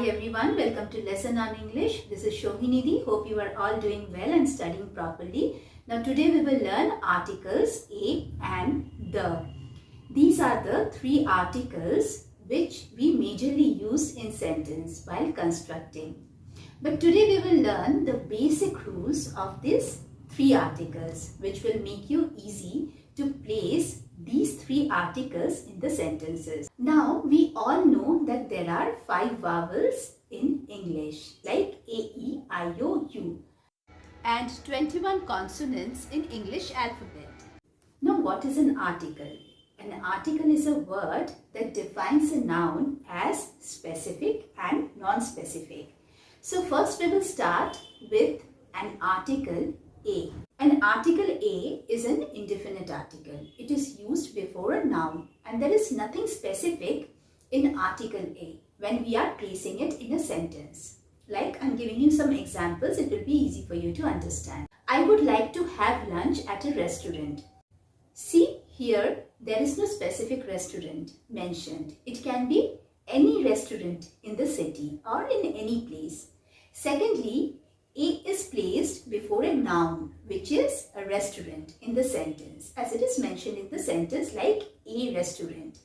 Hi everyone, welcome to Lesson on English. This is Sohini. Hope you are all doing well and studying properly. Now today we will learn articles a and the. These are the three articles which we majorly use in sentence while constructing. But today we will learn the basic rules of these three articles which will make you easy to place these three articles in the sentences. Now we all know that there are 5 vowels in English like A, E, I, O, U and 21 consonants in English alphabet. Now what is an article? An article is a word that defines a noun as specific and non-specific. So first we will start with an article A. An article A is an indefinite article. It is used before a noun and there is nothing specific in article A when we are placing it in a sentence. Like I'm giving you some examples, it will be easy for you to understand. I would like to have lunch at a restaurant. See here, there is no specific restaurant mentioned. It can be any restaurant in the city or in any place. Secondly, A is placed before a noun, which is a restaurant in the sentence, as it is mentioned in the sentence like a restaurant.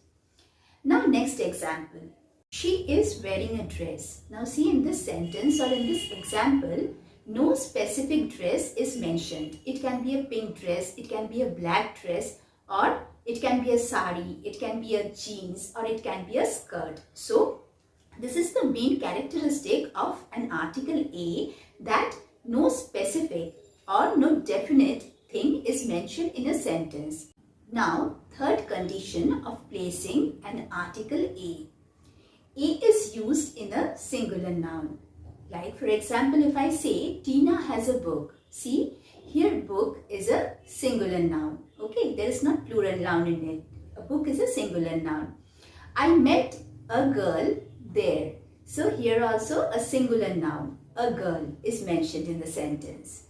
Now next example, she is wearing a dress. Now see, in this sentence or in this example, no specific dress is mentioned. It can be a pink dress, it can be a black dress, or it can be a sari, it can be a jeans, or it can be a skirt. So this is the main characteristic of an article A, that no specific or no definite thing is mentioned in a sentence. Now, third condition of placing an article A. A is used in a singular noun. Like for example, if I say Tina has a book. See, here book is a singular noun. Okay, there is not plural noun in it. A book is a singular noun. I met a girl there. So here also a singular noun, a girl, is mentioned in the sentence.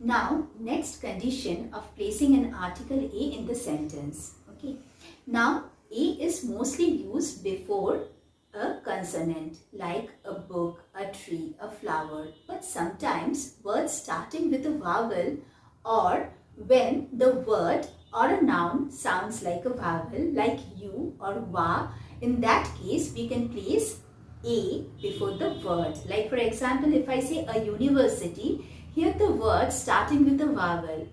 Now next condition of placing an article A in the sentence. Okay. Now A is mostly used before a consonant like a book, a tree, a flower. But sometimes words starting with a vowel, or when the word or a noun sounds like a vowel like you or wa, in that case we can place A before the word. Like for example, if I say a university, here the word starting with a vowel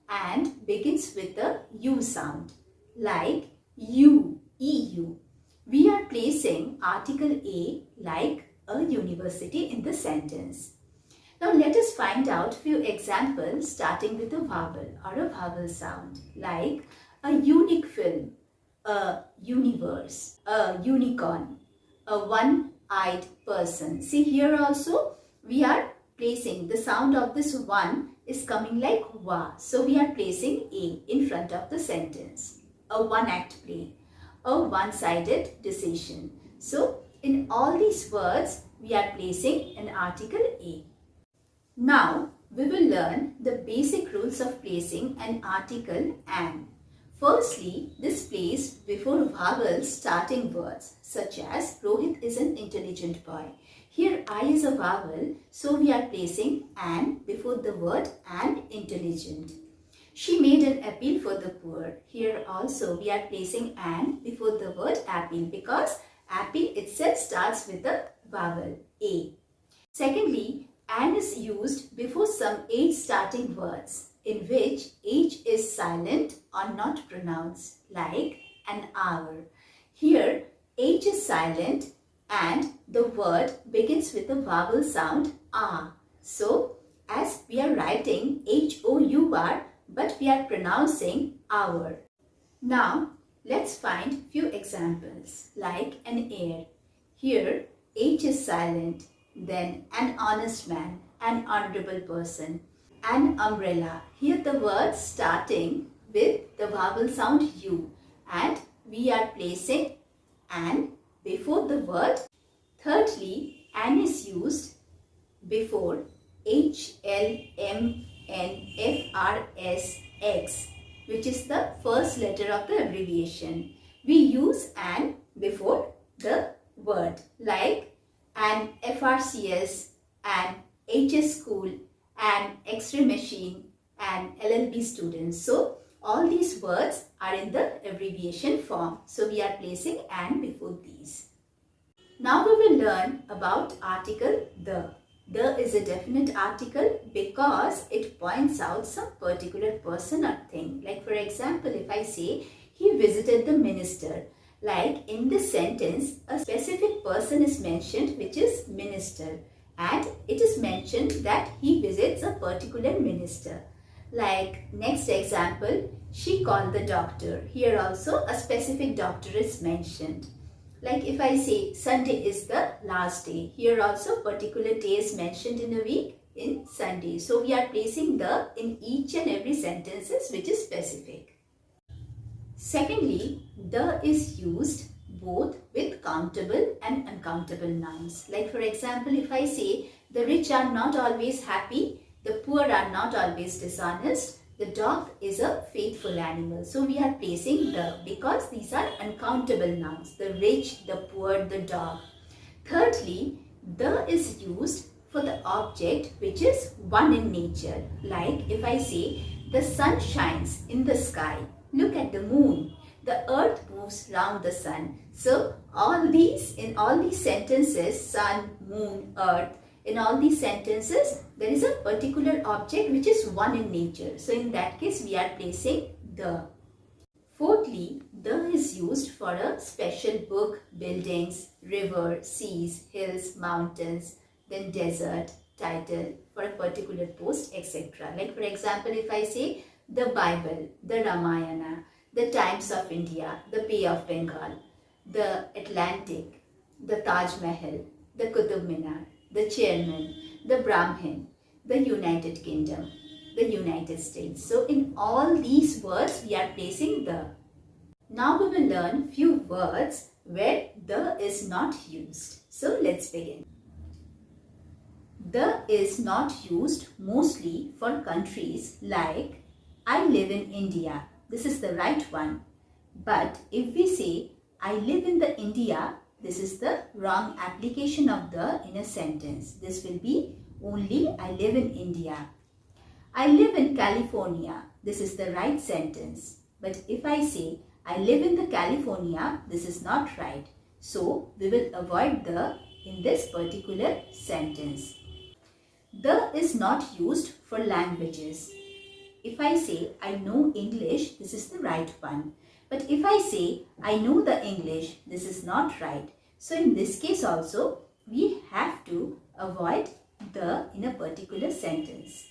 and begins with a U sound like you, EU. We are placing article A like a university in the sentence. Now let us find out few examples starting with a vowel or a vowel sound like a unique film, a universe, a unicorn, a one-eyed person. See here also we are placing the sound of this one is coming like wa. So we are placing A in front of the sentence. A one-act play, a one-sided decision. So in all these words we are placing an article A. Now we will learn the basic rules of placing an article an. Firstly, this placed before vowels starting words such as Rohit is an intelligent boy. Here I is a vowel, so we are placing an before the word an intelligent. She made an appeal for the poor. Here also we are placing an before the word appeal because appeal itself starts with a vowel A. Secondly, an is used before some H starting words in which H is silent or not pronounced like an hour. Here H is silent and the word begins with a vowel sound A. So as we are writing H-O-U-R, but we are pronouncing hour. Now let's find few examples like an heir. Here H is silent. Then an honest man, an honorable person, an umbrella. Here the word starting with the vowel sound U and we are placing an before the word. Thirdly, an is used before H, L, M, N, F, R, S, X, which is the first letter of the abbreviation. We use an before the word like an FRCS, an HS school, an X-ray machine, and LLB students. So all these words are in the abbreviation form. So we are placing "and" before these. Now we will learn about article the. The is a definite article because it points out some particular person or thing. Like for example, if I say he visited the minister. Like in this sentence, a specific person is mentioned which is minister, and it is mentioned that he visits a particular minister. Like next example, she called the doctor. Here also a specific doctor is mentioned. Like if I say Sunday is the last day, here also particular day is mentioned in a week in Sunday. So we are placing the in each and every sentences which is specific. Secondly, the is used both with countable and uncountable nouns. Like for example, if I say the rich are not always happy, the poor are not always dishonest, the dog is a faithful animal. So we are placing the because these are uncountable nouns. The rich, the poor, the dog. Thirdly, the is used for the object which is one in nature. Like if I say the sun shines in the sky, look at the moon. The earth moves round the sun. So in all these sentences, sun, moon, earth, in all these sentences, there is a particular object which is one in nature. So in that case, we are placing the. Fourthly, the is used for a special book, buildings, river, seas, hills, mountains, then desert, title, for a particular post, etc. Like for example, if I say the Bible, the Ramayana, the Times of India, the Bay of Bengal, the Atlantic, the Taj Mahal, the Qutub Minar, the Chairman, the Brahmin, the United Kingdom, the United States. So in all these words, we are placing the. Now we will learn few words where the is not used. So let's begin. The is not used mostly for countries like I live in India. This is the right one. But if we say I live in the India, this is the wrong application of the in a sentence. This will be only I live in India. I live in California. This is the right sentence. But if I say I live in the California, this is not right. So we will avoid the in this particular sentence. The is not used for languages. If I say I know English, this is the right one. But if I say I know the English, this is not right. So in this case also, we have to avoid the in a particular sentence.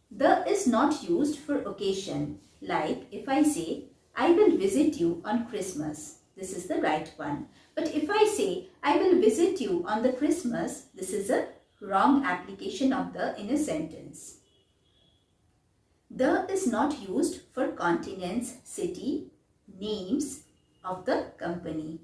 The is not used for occasion. Like if I say I will visit you on Christmas, this is the right one. But if I say I will visit you on the Christmas, this is a wrong application of the in a sentence. The is not used for continents, city, names of the company.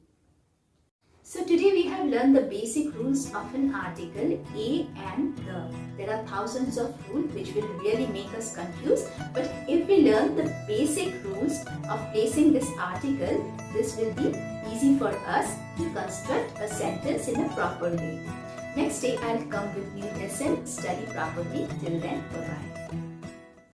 So today we have learned the basic rules of an article a and the. There are thousands of rules which will really make us confused. But if we learn the basic rules of placing this article, this will be easy for us to construct a sentence in a proper way. Next day I'll come with new lesson. Study properly. Till then, bye-bye.